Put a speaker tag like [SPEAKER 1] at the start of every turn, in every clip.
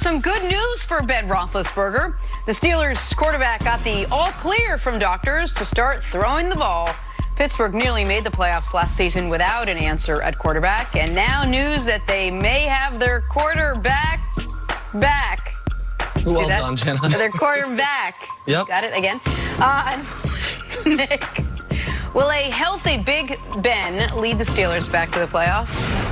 [SPEAKER 1] some good news for Ben Roethlisberger. The Steelers quarterback got the all clear from doctors to start throwing the ball. Pittsburgh nearly made the playoffs last season without an answer at quarterback, and now news that they may have their quarterback back.
[SPEAKER 2] Well done, Jenna.
[SPEAKER 1] Their quarterback.
[SPEAKER 2] Yep.
[SPEAKER 1] Got it again. Nick, will a healthy Big Ben lead the Steelers back to the playoffs?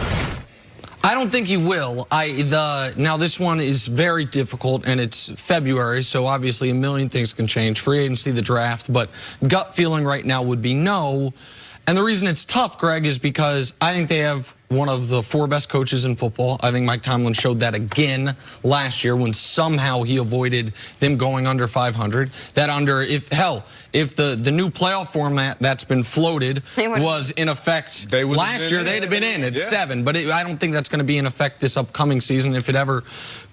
[SPEAKER 2] I don't think he will. Now, this one is very difficult, and it's February, so obviously a million things can change. Free agency, the draft, but gut feeling right now would be no. And the reason it's tough, Greg, is because I think they have one of the 4 best coaches in football. I think Mike Tomlin showed that again last year when somehow he avoided them going under 500. If the new playoff format that's been floated was in effect last year, they'd have been in at 7. But I don't think that's going to be in effect this upcoming season if it ever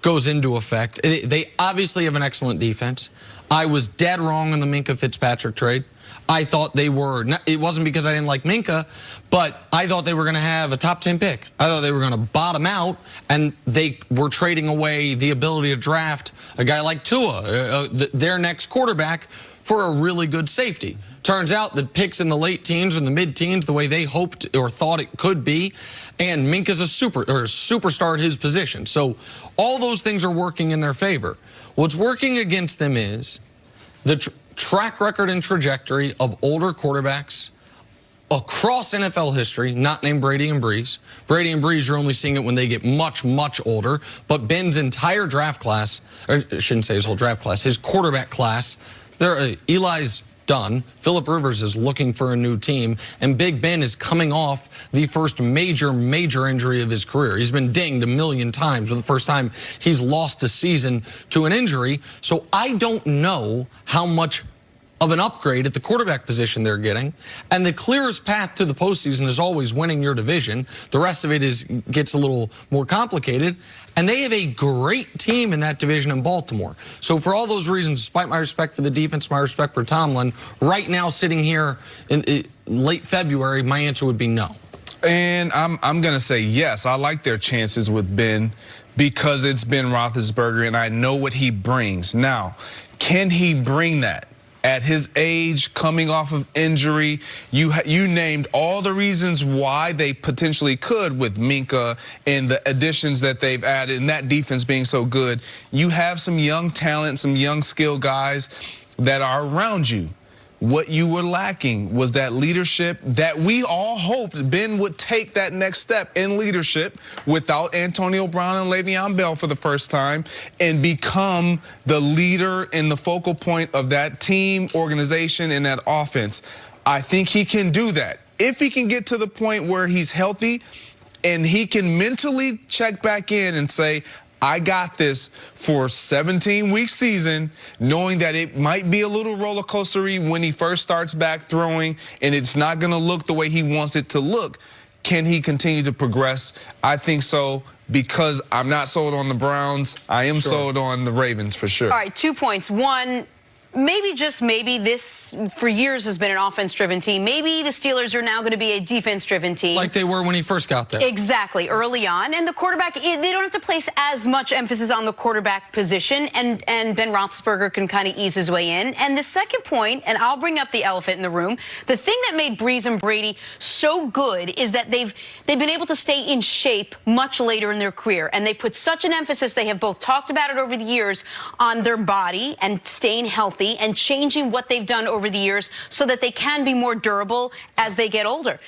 [SPEAKER 2] goes into effect. They obviously have an excellent defense. I was dead wrong on the Minkah Fitzpatrick trade. I thought they were, it wasn't because I didn't like Minkah, but I thought they were going to have a top 10 pick. I thought they were going to bottom out, and they were trading away the ability to draft a guy like Tua, their next quarterback, for a really good safety. Turns out the picks in the late teens and the mid-teens, the way they hoped or thought it could be, and Minkah's a superstar at his position. So all those things are working in their favor. What's working against them is the track record and trajectory of older quarterbacks across NFL history, not named Brady and Brees. Brady and Brees, you're only seeing it when they get much, much older. But Ben's entire draft class, or I shouldn't say his whole draft class, his quarterback class, Eli's done. Phillip Rivers is looking for a new team, and Big Ben is coming off the first major injury of his career. He's been dinged a million times for the first time he's lost a season to an injury. So I don't know how much of an upgrade at the quarterback position they're getting. And the clearest path to the postseason is always winning your division. The rest of it gets a little more complicated. And they have a great team in that division in Baltimore. So for all those reasons, despite my respect for the defense, my respect for Tomlin, right now sitting here in late February, my answer would be no.
[SPEAKER 3] And I'm going to say yes. I like their chances with Ben because it's Ben Roethlisberger, and I know what he brings. Now, can he bring that? At his age, coming off of injury, you named all the reasons why they potentially could with Minkah and the additions that they've added and that defense being so good. You have some young talent, some young skill guys that are around you. What you were lacking was that leadership that we all hoped Ben would take that next step in leadership without Antonio Brown and Le'Veon Bell for the first time and become the leader and the focal point of that team, organization, and that offense. I think he can do that. If he can get to the point where he's healthy and he can mentally check back in and say, I got this for a 17-week season, knowing that it might be a little roller coastery when he first starts back throwing and it's not going to look the way he wants it to look. Can he continue to progress? I think so, because I'm not sold on the Browns. I am sold on the Ravens for sure.
[SPEAKER 1] All right, 2 points. One, maybe, just maybe, this for years has been an offense-driven team. Maybe the Steelers are now going to be a defense-driven team.
[SPEAKER 2] Like they were when he first got there.
[SPEAKER 1] Exactly, early on. And the quarterback, they don't have to place as much emphasis on the quarterback position, and Ben Roethlisberger can kind of ease his way in. And the second point, and I'll bring up the elephant in the room, the thing that made Brees and Brady so good is that they've been able to stay in shape much later in their career. And they put such an emphasis, they have both talked about it over the years, on their body and staying healthy and changing what they've done over the years so that they can be more durable as they get older.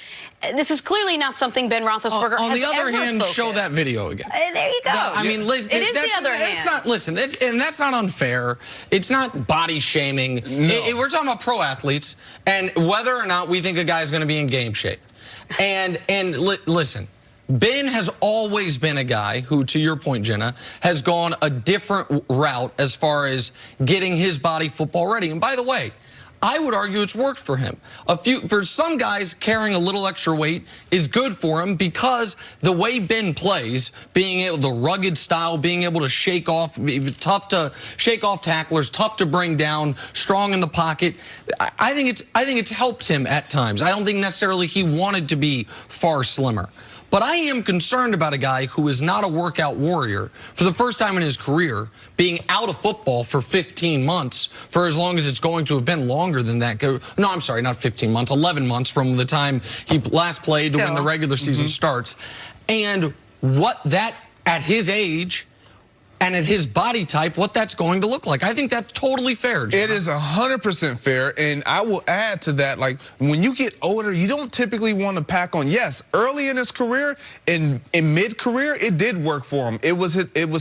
[SPEAKER 1] This is clearly not something Ben Roethlisberger has ever
[SPEAKER 2] On the other hand,
[SPEAKER 1] focused.
[SPEAKER 2] show that video again.
[SPEAKER 1] There you go.
[SPEAKER 2] I mean, listen,
[SPEAKER 1] it is the other hand.
[SPEAKER 2] Listen, and that's not unfair. It's not body shaming.
[SPEAKER 3] No.
[SPEAKER 2] We're talking about pro athletes and whether or not we think a guy is going to be in game shape. And listen. Ben has always been a guy who, to your point, Jenna, has gone a different route as far as getting his body football ready. And by the way, I would argue it's worked for him. For some guys, carrying a little extra weight is good for him because the way Ben plays, being able, the rugged style, being able to shake off, tough to shake off tacklers, tough to bring down, strong in the pocket. I think it's helped him at times. I don't think necessarily he wanted to be far slimmer. But I am concerned about a guy who is not a workout warrior for the first time in his career being out of football for 15 months for as long as it's going to have been longer than that. No, I'm sorry, not 15 months, 11 months from the time he last played to when the regular season starts. And what that, at his age, and at his body type, what that's going to look like. I think that's totally fair, John.
[SPEAKER 3] It is 100% fair, and I will add to that, like, when you get older, you don't typically want to pack on. Yes, early in his career, in mid-career, it did work for him. It was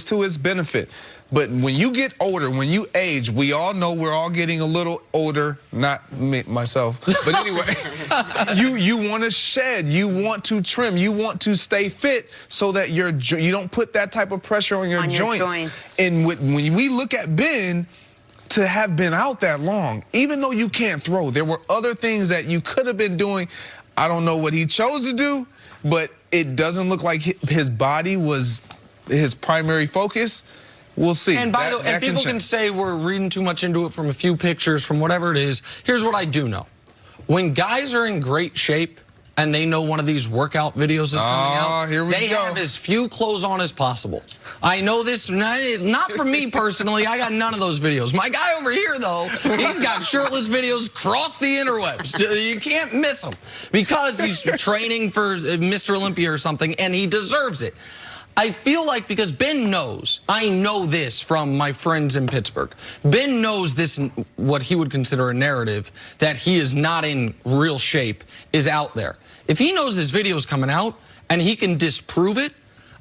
[SPEAKER 3] to his benefit. But when you get older, when you age, we all know we're all getting a little older, not me, myself. But anyway, you want to shed, you want to trim, you want to stay fit so that you don't put that type of pressure on your joints. And when we look at Ben, to have been out that long, even though you can't throw, there were other things that you could have been doing. I don't know what he chose to do, but it doesn't look like his body was his primary focus. We'll see.
[SPEAKER 2] And by the way, people can say we're reading too much into it from a few pictures, from whatever it is. Here's what I do know. When guys are in great shape and they know one of these workout videos is coming out, they have as few clothes on as possible. I know this, not for me personally. I got none of those videos. My guy over here, though, he's got shirtless videos across the interwebs. You can't miss him because he's training for Mr. Olympia or something, and he deserves it. I feel like because Ben knows, I know this from my friends in Pittsburgh, Ben knows this, what he would consider a narrative, that he is not in real shape, is out there. If he knows this video is coming out and he can disprove it,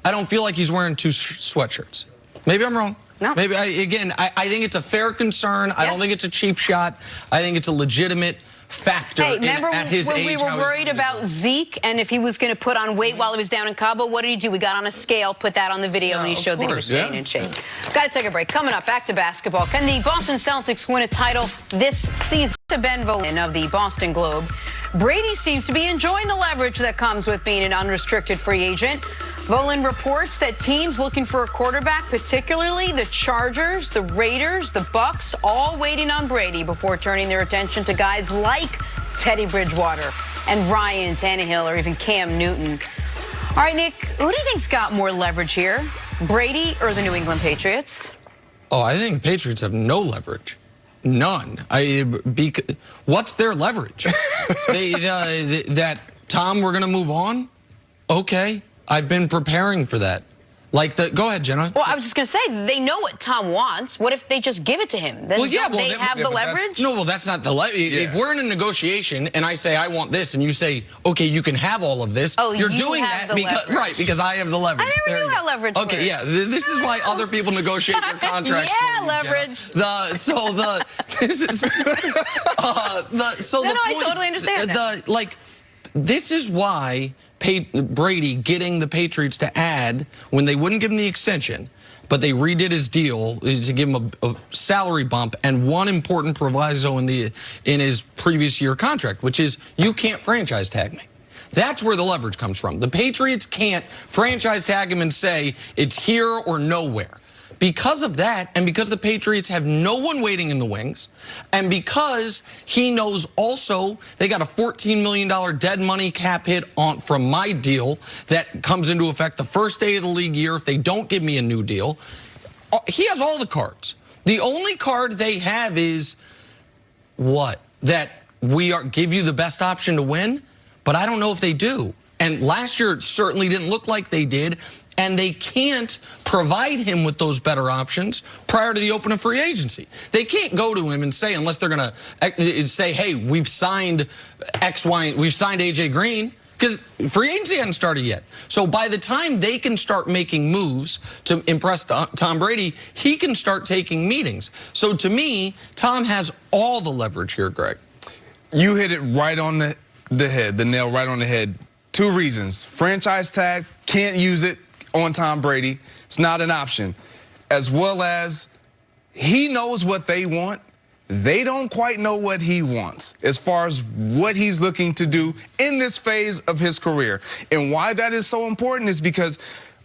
[SPEAKER 2] I don't feel like he's wearing two sweatshirts. Maybe I'm wrong.
[SPEAKER 1] No.
[SPEAKER 2] Maybe, I think it's a fair concern. I don't think it's a cheap shot. I think it's a legitimate factor at his age.
[SPEAKER 1] Remember when we were worried about Zeke and if he was going to put on weight while he was down in Cabo? What did he do? We got on a scale, put that on the video, and he showed that he was staying in shape. Got to take a break. Coming up, back to basketball. Can the Boston Celtics win a title this season? To Ben Volin of the Boston Globe, Brady seems to be enjoying the leverage that comes with being an unrestricted free agent. Volin reports that teams looking for a quarterback, particularly the Chargers, the Raiders, the Bucks, all waiting on Brady before turning their attention to guys like Teddy Bridgewater and Ryan Tannehill or even Cam Newton. All right, Nick, who do you think's got more leverage here, Brady or the New England Patriots?
[SPEAKER 2] Oh, I think Patriots have no leverage. None. What's their leverage? That, Tom, we're going to move on? Okay. I've been preparing for that. Go ahead, Jenna.
[SPEAKER 1] Well, I was just going to say, they know what Tom wants. What if they just give it to him? Then they have the leverage?
[SPEAKER 2] No, well, that's not the leverage. If we're in a negotiation and I say I want this and you say, okay, you can have all of this, you're doing that because I have the leverage.
[SPEAKER 1] I never knew how leverage worked.
[SPEAKER 2] Okay, yeah, this is why other people negotiate their contracts.
[SPEAKER 1] Leverage.
[SPEAKER 2] I
[SPEAKER 1] totally understand that.
[SPEAKER 2] This is why Brady getting the Patriots to add, when they wouldn't give him the extension, but they redid his deal to give him a salary bump and one important proviso in his previous year contract, which is you can't franchise tag me. That's where the leverage comes from. The Patriots can't franchise tag him and say it's here or nowhere. Because of that, and because the Patriots have no one waiting in the wings, and because he knows also they got a $14 million dead money cap hit from my deal that comes into effect the first day of the league year if they don't give me a new deal, he has all the cards. The only card they have is what? That we give you the best option to win, but I don't know if they do. And last year it certainly didn't look like they did. And they can't provide him with those better options prior to the open of free agency. They can't go to him and say, unless they're going to say, hey, we've signed X, Y, we've signed A.J. Green, because free agency hasn't started yet. So by the time they can start making moves to impress Tom Brady, he can start taking meetings. So to me, Tom has all the leverage here, Greg.
[SPEAKER 3] You hit it right on the head, the nail right on the head. Two reasons. Franchise tag, can't use it on Tom Brady. It's not an option. As well as he knows what they want. They don't quite know what he wants as far as what he's looking to do in this phase of his career. And why that is so important is because,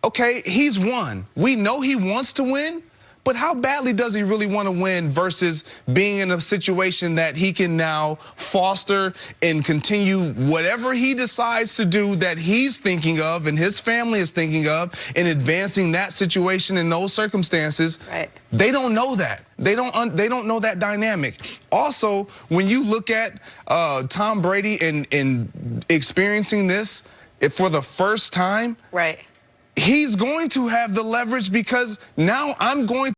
[SPEAKER 3] okay, he's won. We know he wants to win, But how badly does he really want to win versus being in a situation that he can now foster and continue whatever he decides to do that he's thinking of and his family is thinking of in advancing that situation in those circumstances?
[SPEAKER 1] Right.
[SPEAKER 3] They don't know that. They don't know that dynamic. Also, when you look at Tom Brady and experiencing this for the first time,
[SPEAKER 1] Right.
[SPEAKER 3] he's going to have the leverage because now I'm going